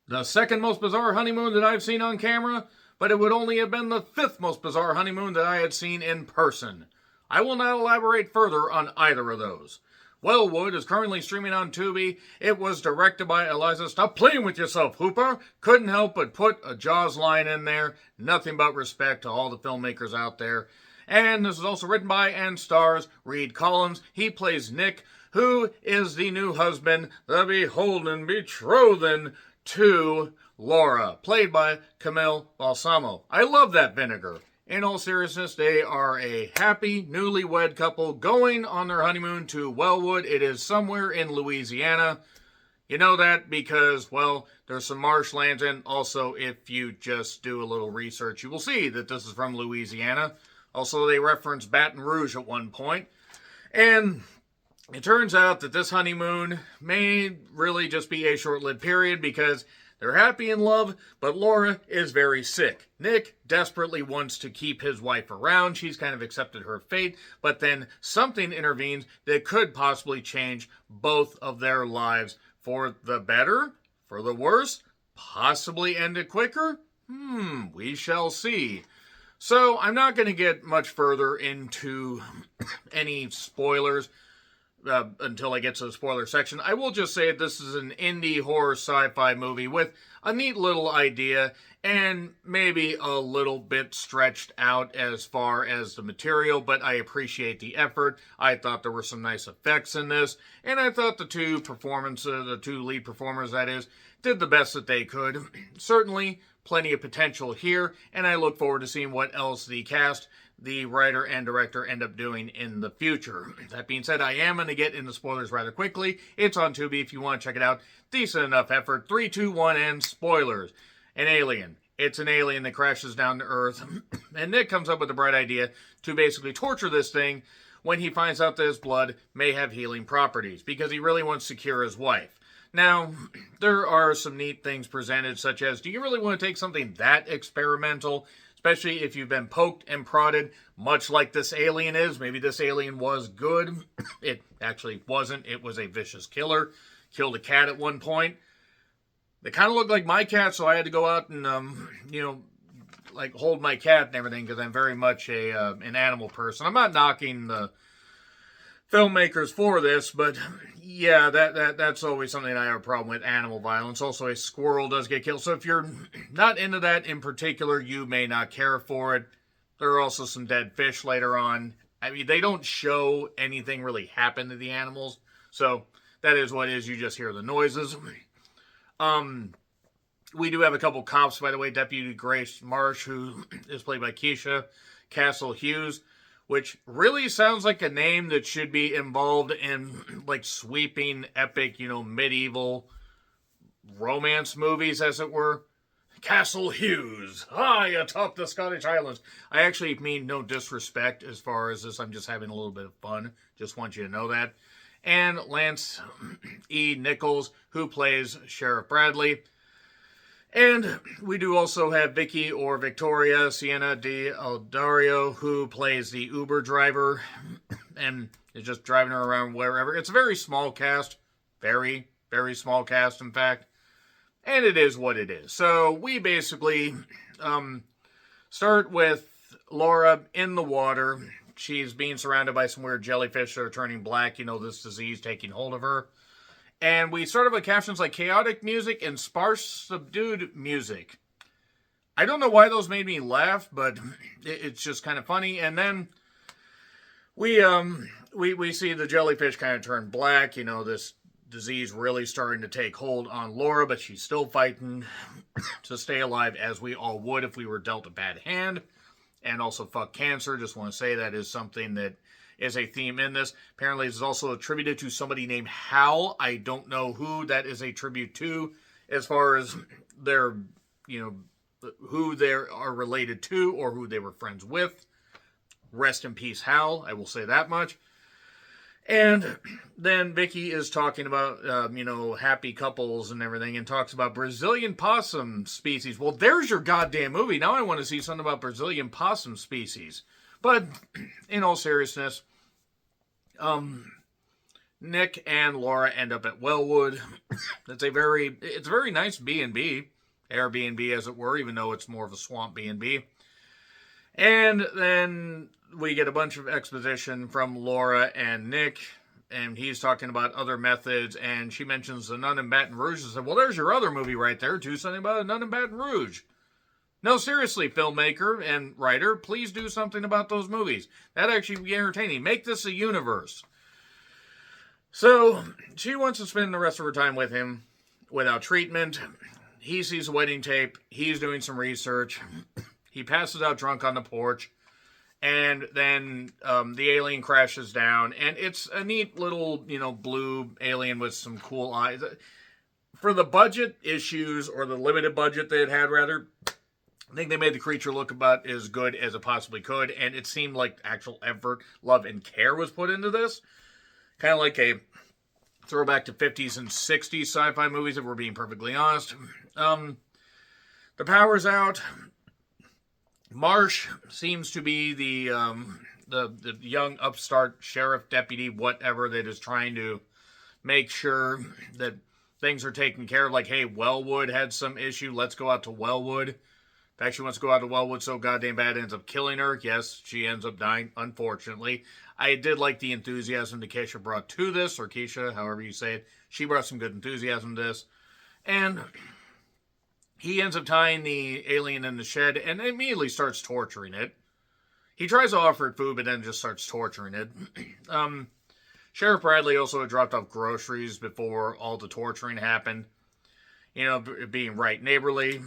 The second most bizarre honeymoon that I've seen on camera, but it would only have been the fifth most bizarre honeymoon that I had seen in person. I will not elaborate further on either of those. Wellwood is currently streaming on Tubi. It was directed by Eliza. Stop playing with yourself, Hooper. Couldn't help but put a Jaws line in there. Nothing but respect to all the filmmakers out there. And this is also written by and stars Reed Collins. He plays Nick, who is the new husband, the beholden, betrothed to Laura, played by Camille Balsamo. I love that vinegar. In all seriousness, they are a happy, newlywed couple going on their honeymoon to Wellwood. It is somewhere in Louisiana. You know that because, well, there's some marshlands, and also if you just do a little research, you will see that this is from Louisiana. Also, they reference Baton Rouge at one point. And it turns out that this honeymoon may really just be a short-lived period because they're happy in love, but Laura is very sick. Nick desperately wants to keep his wife around. She's kind of accepted her fate, but then something intervenes that could possibly change both of their lives for the better, for the worse, possibly end it quicker. We shall see. So I'm not going to get much further into any spoilers until I get to the spoiler section. I will just say this is an indie horror sci-fi movie with a neat little idea and maybe a little bit stretched out as far as the material, but I appreciate the effort. I thought there were some nice effects in this, and I thought the two lead performers, that is, did the best that they could. Certainly plenty of potential here, and I look forward to seeing what else the cast, the writer and director end up doing in the future. That being said, I am going to get into spoilers rather quickly. It's on Tubi if you want to check it out. Decent enough effort. 3, 2, 1, and spoilers. An alien. It's an alien that crashes down to Earth, and Nick comes up with the bright idea to basically torture this thing when he finds out that his blood may have healing properties, because he really wants to cure his wife. Now, there are some neat things presented, such as, do you really want to take something that experimental, especially if you've been poked and prodded, much like this alien is? Maybe this alien was good. It actually wasn't. It was a vicious killer. Killed a cat at one point. They kind of looked like my cat, so I had to go out and, like hold my cat and everything, because I'm very much an animal person. I'm not knocking the filmmakers for this, but yeah, that's always something I have a problem with, animal violence. Also, a squirrel does get killed, so if you're not into that in particular, you may not care for it. There are also some dead fish later on. I mean, they don't show anything really happen to the animals, so that is what it is. You just hear the noises. We do have a couple cops, by the way. Deputy Grace Marsh, who is played by Keisha Castle Hughes, which really sounds like a name that should be involved in, like, sweeping, epic, medieval romance movies, as it were. Castle Hughes, high atop the Scottish Highlands. I actually mean no disrespect as far as this. I'm just having a little bit of fun. Just want you to know that. And Lance E. Nichols, who plays Sheriff Bradley. And we do also have Vicky or Victoria Siena de Aldario, who plays the Uber driver and is just driving her around wherever. It's a very small cast. Very, very small cast, in fact. And it is what it is. So we basically start with Laura in the water. She's being surrounded by some weird jellyfish that are turning black. This disease taking hold of her. And we started with captions like chaotic music and sparse, subdued music. I don't know why those made me laugh, but it's just kind of funny. And then we see the jellyfish kind of turn black. This disease really starting to take hold on Laura, but she's still fighting to stay alive, as we all would if we were dealt a bad hand. And also, fuck cancer. Just want to say that is something that is a theme in this. Apparently, this is also attributed to somebody named Hal. I don't know who that is a tribute to, as far as their, who they are related to or who they were friends with. Rest in peace, Hal. I will say that much. And then Vicky is talking about, happy couples and everything, and talks about Brazilian possum species. Well, there's your goddamn movie. Now I want to see something about Brazilian possum species. But in all seriousness, Nick and Laura end up at Wellwood. It's a very nice B&B, Airbnb as it were, even though it's more of a swamp B&B. And then we get a bunch of exposition from Laura and Nick, and he's talking about other methods, and she mentions the Nun in Baton Rouge and said, well, there's your other movie right there, do something about a Nun in Baton Rouge. No, seriously, filmmaker and writer, please do something about those movies. That'd actually be entertaining. Make this a universe. So, she wants to spend the rest of her time with him without treatment. He sees the wedding tape. He's doing some research. He passes out drunk on the porch. And then the alien crashes down. And it's a neat little, blue alien with some cool eyes. For the budget issues, or the limited budget they had rather, I think they made the creature look about as good as it possibly could. And it seemed like actual effort, love, and care was put into this. Kind of like a throwback to 50s and 60s sci-fi movies, if we're being perfectly honest. The power's out. Marsh seems to be the young upstart sheriff, deputy, whatever, that is trying to make sure that things are taken care of. Like, hey, Wellwood had some issue. Let's go out to Wellwood. In fact, she wants to go out to Wellwood so goddamn bad, ends up killing her. Yes, she ends up dying, unfortunately. I did like the enthusiasm that Keisha brought to this, or Keisha, however you say it. She brought some good enthusiasm to this. And he ends up tying the alien in the shed and immediately starts torturing it. He tries to offer it food, but then just starts torturing it. Sheriff Bradley also had dropped off groceries before all the torturing happened. Being right neighborly.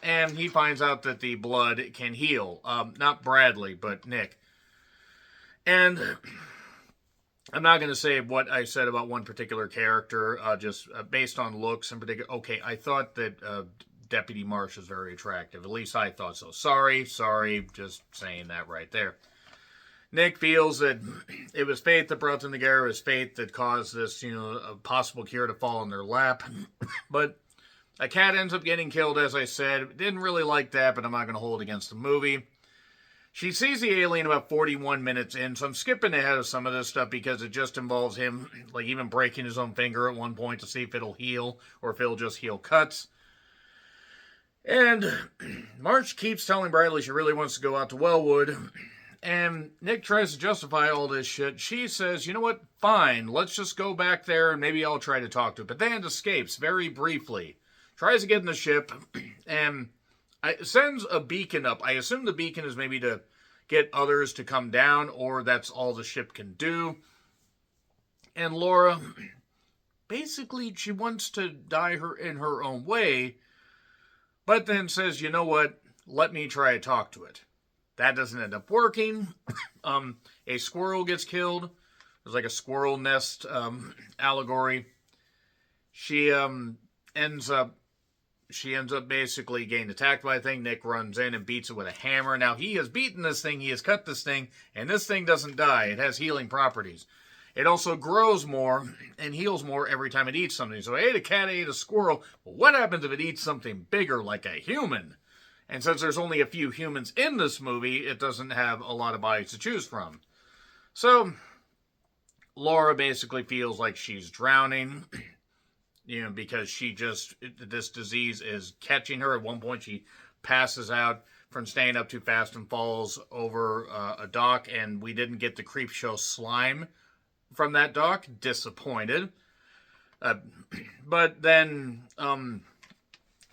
And he finds out that the blood can heal. Not Bradley, but Nick. And I'm not going to say what I said about one particular character, just based on looks in particular. Okay, I thought that Deputy Marsh is very attractive. At least I thought so. Sorry, just saying that right there. Nick feels that it was fate that brought them together. It was fate that caused this, a possible cure to fall in their lap. But a cat ends up getting killed, as I said. Didn't really like that, but I'm not going to hold it against the movie. She sees the alien about 41 minutes in, so I'm skipping ahead of some of this stuff because it just involves him, like, even breaking his own finger at one point to see if it'll heal or if it'll just heal cuts. And March keeps telling Bradley she really wants to go out to Wellwood, and Nick tries to justify all this shit. She says, you know what, fine, let's just go back there and maybe I'll try to talk to it. But then escapes very briefly. Tries to get in the ship, and sends a beacon up. I assume the beacon is maybe to get others to come down, or that's all the ship can do. And Laura, basically, she wants to die in her own way, but then says, you know what, let me try to talk to it. That doesn't end up working. A squirrel gets killed. There's like a squirrel nest allegory. She ends up basically getting attacked by a thing. Nick runs in and beats it with a hammer. Now, he has beaten this thing, he has cut this thing, and this thing doesn't die. It has healing properties. It also grows more and heals more every time it eats something. So I ate a cat, I ate a squirrel. But what happens if it eats something bigger like a human? And since there's only a few humans in this movie, it doesn't have a lot of bodies to choose from. So, Laura basically feels like she's drowning. Because this disease is catching her. At one point, she passes out from staying up too fast and falls over a dock, and we didn't get the creep show slime from that dock. Disappointed. But then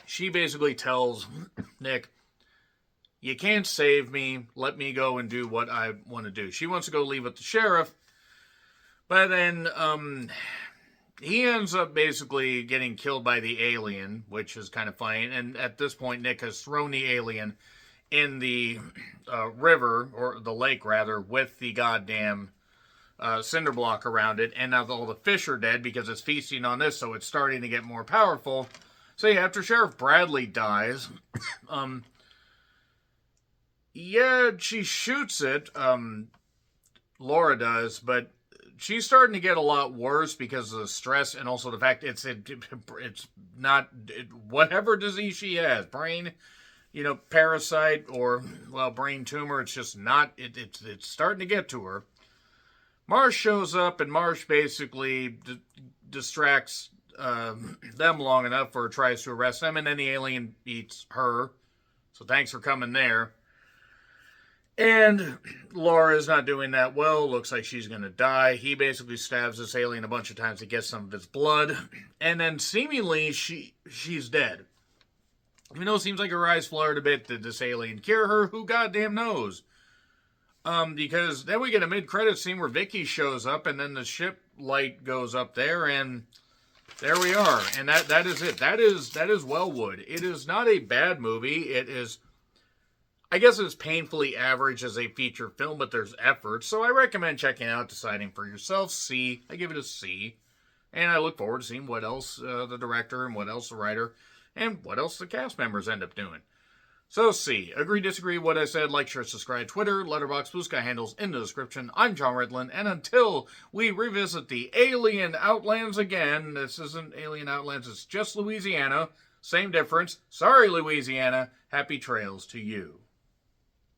she basically tells Nick, you can't save me. Let me go and do what I want to do. She wants to go leave with the sheriff, but then he ends up basically getting killed by the alien, which is kind of funny. And at this point, Nick has thrown the alien in the river, or the lake, rather, with the goddamn cinder block around it. And now all the fish are dead because it's feasting on this, so it's starting to get more powerful. So yeah, after Sheriff Bradley dies, she shoots it. Laura does, but she's starting to get a lot worse because of the stress and also the fact it's not whatever disease she has, brain, parasite or brain tumor. It's just not. It's starting to get to her. Marsh shows up, and Marsh basically distracts them long enough or tries to arrest them, and then the alien eats her. So thanks for coming there. And Laura's not doing that well. Looks like she's going to die. He basically stabs this alien a bunch of times to get some of his blood. And then seemingly she's dead. Even though it seems like her eyes flared a bit, did this alien cure her? Who goddamn knows? Because then we get a mid-credit scene where Vicky shows up, and then the ship light goes up there, and there we are. And that is it. That is Wellwood. It is not a bad movie. It is, I guess it's painfully average as a feature film, but there's effort. So I recommend checking it out, deciding for yourself. C. I give it a C. And I look forward to seeing what else the director and what else the writer and what else the cast members end up doing. So C. Agree, disagree, what I said, like, share, subscribe, Twitter, Letterboxd, Blue Sky handles in the description. I'm John Redland, and until we revisit the Alien Outlands again, this isn't Alien Outlands, it's just Louisiana. Same difference. Sorry, Louisiana. Happy trails to you.